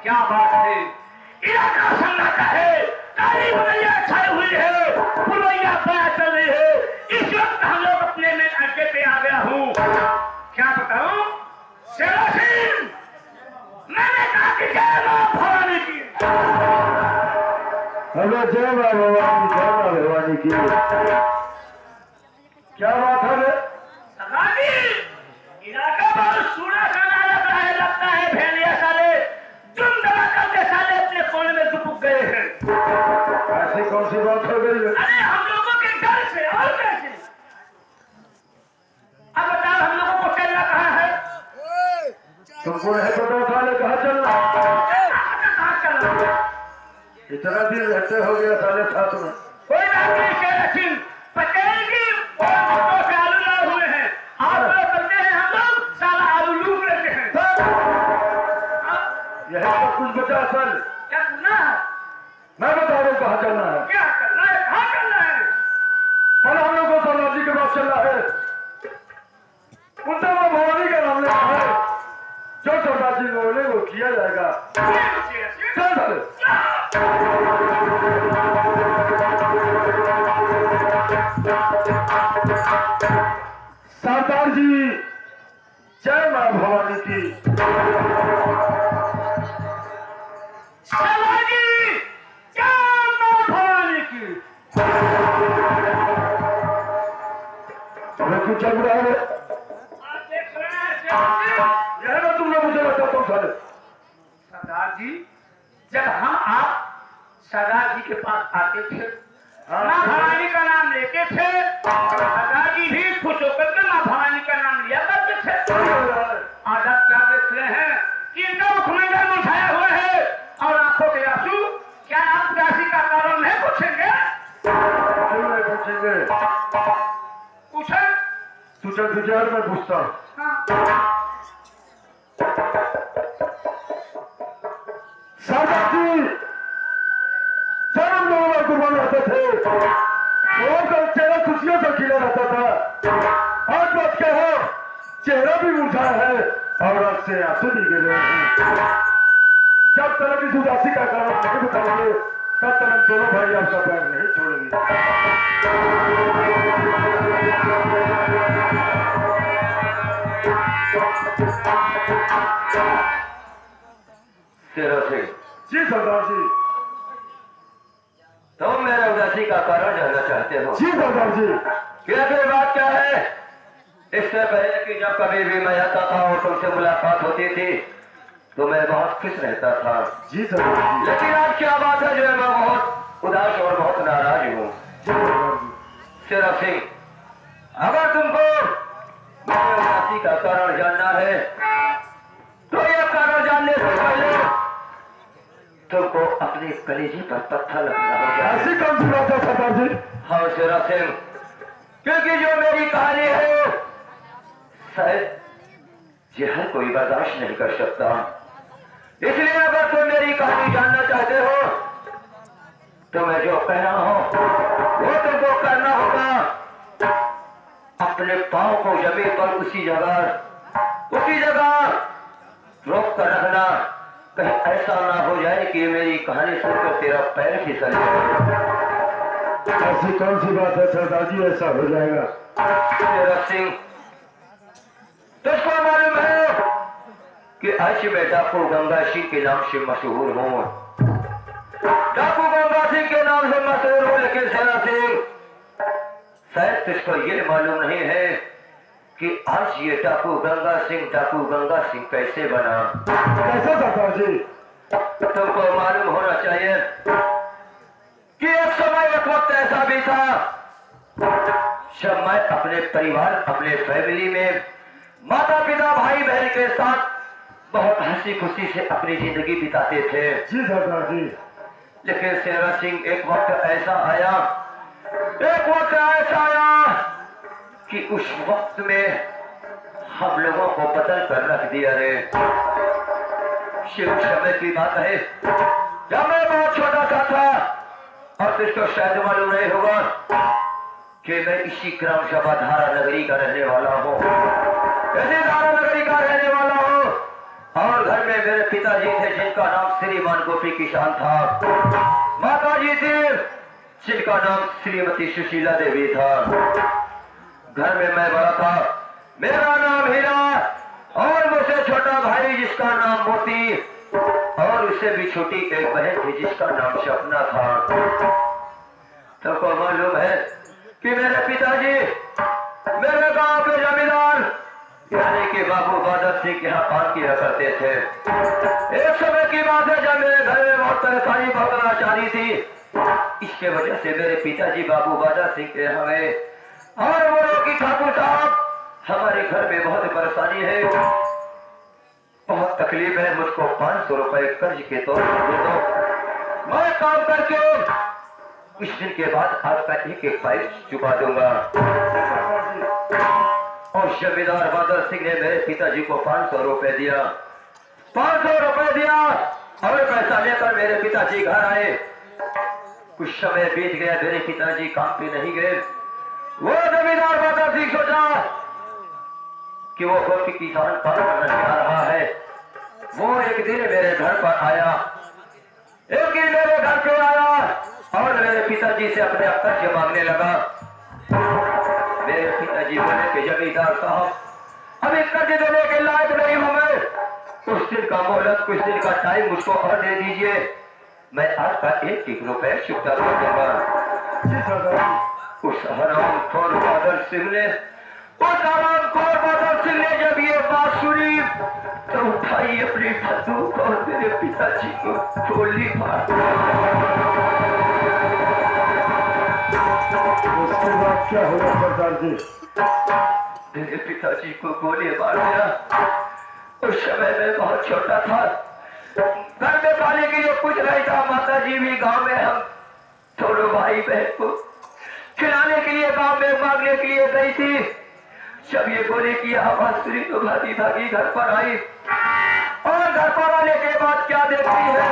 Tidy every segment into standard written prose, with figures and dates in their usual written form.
क्या बात है, इलाका सन्नाटा है, काली बलैया छाई हुई है, पुरवैया बया चल रही है। इस वक्त हम लोग अपने में अड्डे पे आ गया हूँ। क्या बताऊं शेरा सिंह, मैंने कहा कि जय मां भवानी की। हेलो, जय मां भवानी, जय मां भवानी की। क्या बात है सरदारजी, इलाका बहुत सूना खाना लग रहा है, लगता है भेड़िया साले तुम दबा करके साले अपने कोने में दुबक गए हैं। ऐसी कौन सी बात हो गई है? अरे हम लोगों के घर से और कैसे? अब बताओ हम लोगों को चलना कहाँ है? तुमको नहीं पता साले कहाँ चलना? कहाँ चलना? इतना दिन रहते हो गया साले साथ में। कोई बात नहीं शेरा सिंह, पटेल जी और से आलू लाए हुए हैं, आप लोग करते हैं, हम लोग साला आलू लूट लेते हैं। यही तो कुछ बचा असल। क्या करना है? मैं बता रहा हूँ कहाँ चलना है। क्या करना है? कहाँ करना है? और हम लोग को सरदार जी के पास चलना है। उनसे वो भवानी का नाम लेना है। जो सरदार जी बोले वो किया जाएगा। चल साले। सरदार जी, जय मां भवानी की। सरदारजी, जय मां भवानी की। हमें क्यों चल रहा है? आप देख रहे हैं शेरा सिंह? यह ना तुम लोग मुझे बताता हूँ साले। सरदार जी, जब हम आप सरदार जी के पास आते थे, मां भवानी का नाम लेते थे, सरदार जी भी खुश होकर के मां भवानी का नाम लिया करते थे। आज आप क्या देख रहे हैं कि इनका मुखमंडल मुरझाया हुआ है और आंखों के आंसू। क्या आप उदासी का कारण नहीं पूछेंगे? क्यों नहीं पूछेंगे? पूछे? तुझे तुझे और मैं पूछता हूँ। सरदार जी, जब हम लोग कुर्बान रहते थे वो का चेहरा खुशियों से खिला रहता था। आज बात क्या हो, चेहरा भी मुरझाया है और आंख से आंसू भी गिर रहे हैं। जब तक इस उदासी का कारण नहीं बताएंगे तब तक हम दोनों भाई आपका पैर नहीं छोड़ेंगे। शेरा सिंह, जी सरदार जी। तुम मेरे उदासी का कारण जानना चाहते हो? जी सरदार जी। क्या फिर बात क्या है? इससे पहले कि जब कभी भी मैं आता था और तुमसे मुलाकात होती थी तो मैं बहुत खुश रहता था। जी सरदार जी। लेकिन आज क्या बात है जो मैं बहुत उदास और बहुत नाराज हूँ। जी सरदार जी। शेरा सिंह, अगर तुमको मेरे उदासी का कारण जानना है तो यह कारण जानने से पहले तुमको अपने कलेजे पर पत्थर लगना होगा। ऐसी कौन सी बात है सरदार जी? हाँ शेरा सिंह, क्योंकि जो मेरी कहानी है शायद ये हर कोई बर्दाश्त नहीं कर सकता। इसलिए अगर तुम मेरी कहानी जानना चाहते हो तुम्हें जो कहना हो वो तुमको करना होगा। अपने पाँव को जमीन पर उसी जगह रोक कर रखना, कहीं ऐसा ना हो जाए कि मेरी कहानी सुनकर तेरा पैर फिसल जाए। ऐसी कौन सी बात है सरदार जी, ऐसा हो जाएगा? तेरा सिंह, तुझको मालूम है कि आज मैं डाकू गंगा सिंह के नाम से मशहूर हूँ। डाकू गंगा सिंह के नाम से मशहूर हूँ, लेकिन सेना सिंह शायद तुझको ये मालूम नहीं है कि आज ये डाकू गंगा सिंह कैसे बना। कैसे सरदार जी? तुमको मालूम होना चाहिए कि एक समय एक वक्त ऐसा भी था जब मैं अपने परिवार, अपने फैमिली में माता पिता भाई बहन के साथ बहुत हंसी खुशी से अपनी जिंदगी बिताते थे। जी सरदार जी। लेकिन शेरा सिंह एक वक्त ऐसा आया कि उस वक्त में हम लोगों को बदल कर रख दिया रे। शिव समय की बात है जब मैं बहुत छोटा सा था, और तुझको शायद मालूम नहीं होगा कि मैं इसी ग्राम सभा धारा नगरी का रहने वाला हूँ। और घर में मेरे पिताजी थे जिनका नाम श्रीमान गोपी किसान था, माता जी थी जिनका नाम श्रीमती सुशीला देवी था। घर में मैं बड़ा था, मेरा नाम हीरा, और मुझसे छोटा भाई जिसका नाम मोती, और उससे भी छोटी एक बहन थी जिसका नाम सपना था। सबको मालूम है कि मेरे पिताजी मेरे गांव के जमींदार यानी कि बाबू बादल सिंह के यहाँ काम किया करते थे। एक समय की बात है जब मेरे घर में बहुत परेशानी भोगना चाही थी। इसके वजह से मेरे पिताजी बाबू बादल सिंह के यहाँ गए और बोले कि ठाकुर साहब हमारे घर में बहुत परेशानी है, बहुत तकलीफ है, मुझको 500 रुपए कर्ज के तौर पर दे दो, मैं काम करके कुछ दिन के बाद आपका एक पाइप चुका दूंगा। और जमींदार बादल सिंह ने मेरे पिताजी को 500 रुपए दिया। 500 रुपए दिया और पैसा लेकर मेरे पिताजी घर आए। कुछ समय बीत गया, मेरे पिताजी काम पे नहीं गए। वो जमींदार बादल सिंह सोचा कि वो गोपी किसान काम करने जा रहा है। वो एक दिन मेरे घर पर आया, एक दिन मेरे घर पे आया और मेरे पिताजी से अपने कर्ज मांगने लगा। मेरे पिताजी बोले कि जमींदार साहब अभी कर्ज देने के लायक नहीं हूं मैं, कुछ दिन का मोहलत, कुछ दिन का टाइम मुझको और दे दीजिए, मैं आपका 1-1 रुपए चुकता कर दूंगा। उस हरामखोर बादल सिंह ने जब ये बात सुनी तो उठाई अपनी बंदूक और मेरे पिताजी को गोली मार। उसके बाद क्या होगा सरदार जी? मेरे पिताजी को गोली मार दिया। उस समय मैं बहुत छोटा था, घर में खाने के लिए कुछ नहीं था। माता जी भी गांव में हम दोनों भाई बहन को खिलाने के लिए गांव में मांगने के लिए गई थी। जब ये गोली की आवाज सुनी तो भागी भागी घर पर आई और घर पर आने के बाद क्या देखती है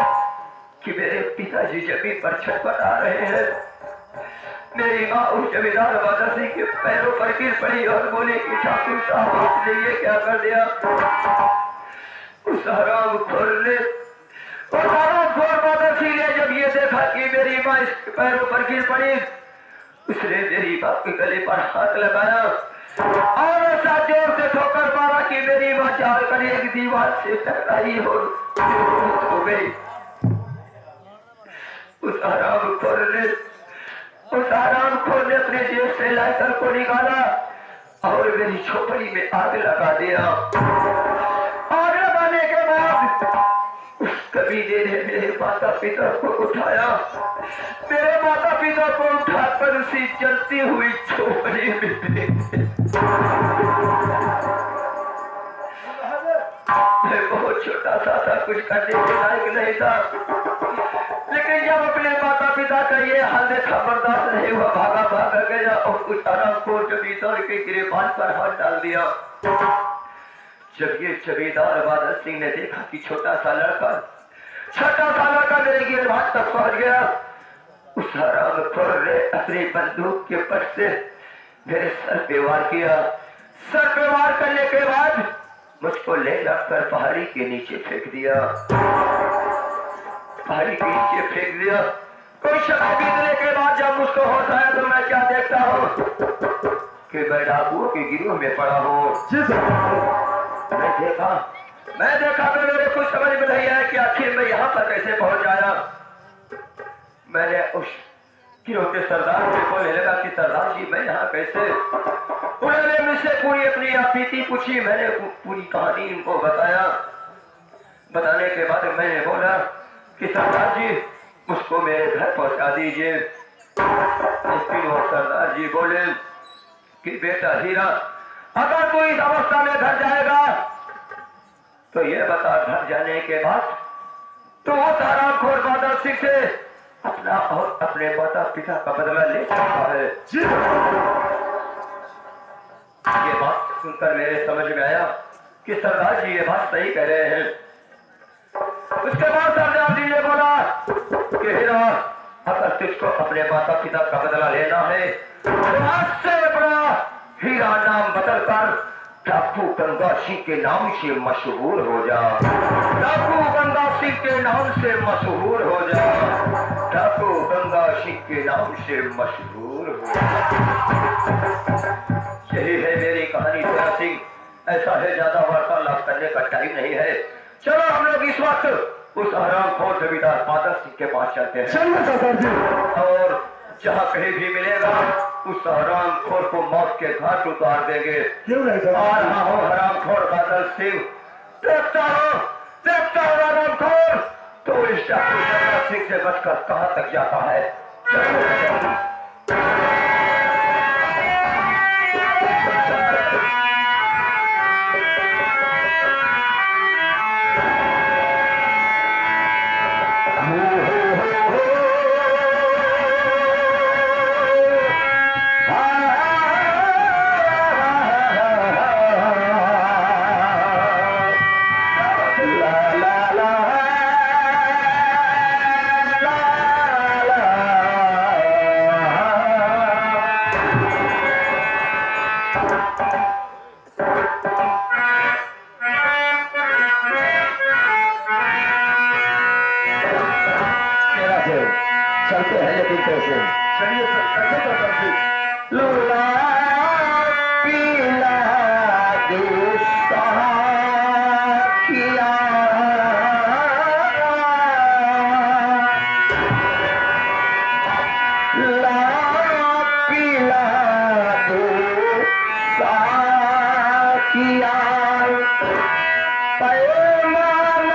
कि मेरे पिताजी जमीन पर छटपटा रहे हैं। मेरी माँ उस जमींदार बादल सिंह के पैरों पर गिर पड़ी और बोले कि ठाकुर साहब आपने ये क्या कर दिया। उस हरामखोर बादल सिंह ने जब ये देखा कि मेरी माँ इस पैरों पर गिर पड़ी, उसने मेरी माँ के गले पर हाथ लगाया और ऐसा जोर से ठोकर मारा कि मेरी माँ जाल कर एक दीवार से टकराई और हो गई। उस हरामखोर ने अपने जेब से लाइटर को निकाला और मेरी झोपड़ी में आग लगा दिया। आग लगाने के बाद उस कबीले ने मेरे माता पिता को उठाया, मेरे माता पिता को उठाकर उसी जलती हुई झोपड़ी में मैं बहुत छोटा सा था, कुछ करने के लायक नहीं था, लेकिन जब अपने माता पिता का ये हाल देखा बर्दाश्त नहीं हुआ, भागा गया और उस हरामखोर जमींदार के गिरेबान पर हाथ डाल दिया। जब ये जमींदार बादल सिंह ने देखा कि छोटा सा लड़का मेरे गिरेबान तक पहुंच गया, उस हरामखोर ने अपनी बंदूक के पट से मेरे सर पे वार किया। सर पे वार करने के बाद मुझको ले जाकर पहाड़ी के नीचे फेंक दिया। पहाड़ी के नीचे फेंक दिया। कुछ समय बीतने के बाद जब मुझको होश आया तो मैं क्या देखता हूँ कि मैं डाकुओं के गिरोह में पड़ा हूँ। मैं देखा तो मेरे कुछ समझ में नहीं आया कि आखिर मैं यहाँ पर कैसे पहुंच आया। मैंने उस गिरोह के सरदार से बोलने लगा कि सरदार जी मैं यहाँ कैसे। उन्होंने मुझसे पूरी अपनी बीती पूछी। मैंने पूरी कहानी उनको बताया। बताने के बाद मैंने बोला कि सरदार जी मुझको मेरे घर पहुंचा दीजिए। लेकिन वो सरदार जी बोले कि बेटा हीरा, अगर तू इस अवस्था में घर जाएगा तो ये बता घर जाने के बाद तो वो हरामखोर बादल सिंह से अपना और अपने माता पिता का बदला ले सकता है। ये बात सुनकर मेरे समझ में आया कि सरदार जी ये बात सही कह रहे हैं। उसके बाद सरदार जी ने बोला कि हीरा, अगर तुझको अपने माता पिता का बदला लेना है तो आज से अपना हीरा नाम बदलकर डाकू गंगा सिंह के नाम से मशहूर हो जा। डाकू गंगा सिंह के नाम से मशहूर हो जा। डाकू गंगा सिंह के नाम से मशहूर हो जा। यही है मेरी कहानी तेरा सिंह। ऐसा है, ज्यादा वार्तालाप करने का टाइम नहीं है। चलो हम लोग इस वक्त उस हरामखोर जमींदार बादल सिंह के पास चलते हैं। चलिए सरदार जी। और जहाँ कहीं भी मिलेगा उस हरामखोर को मौत के घाट उतार देंगे। क्यों नहीं सरदार और जी? हाँ हो हरामखोर बादल सिंह, देखता हो हरामखोर तो इस डाकू गंगा सिंह से बचकर कहाँ तक जाता है। चलते हैं लेकिन कैसे? चलिए सर, कैसे सरदार जी? लूला पीला गुस्सा किया ला पीला गुस्सा किया पैमाना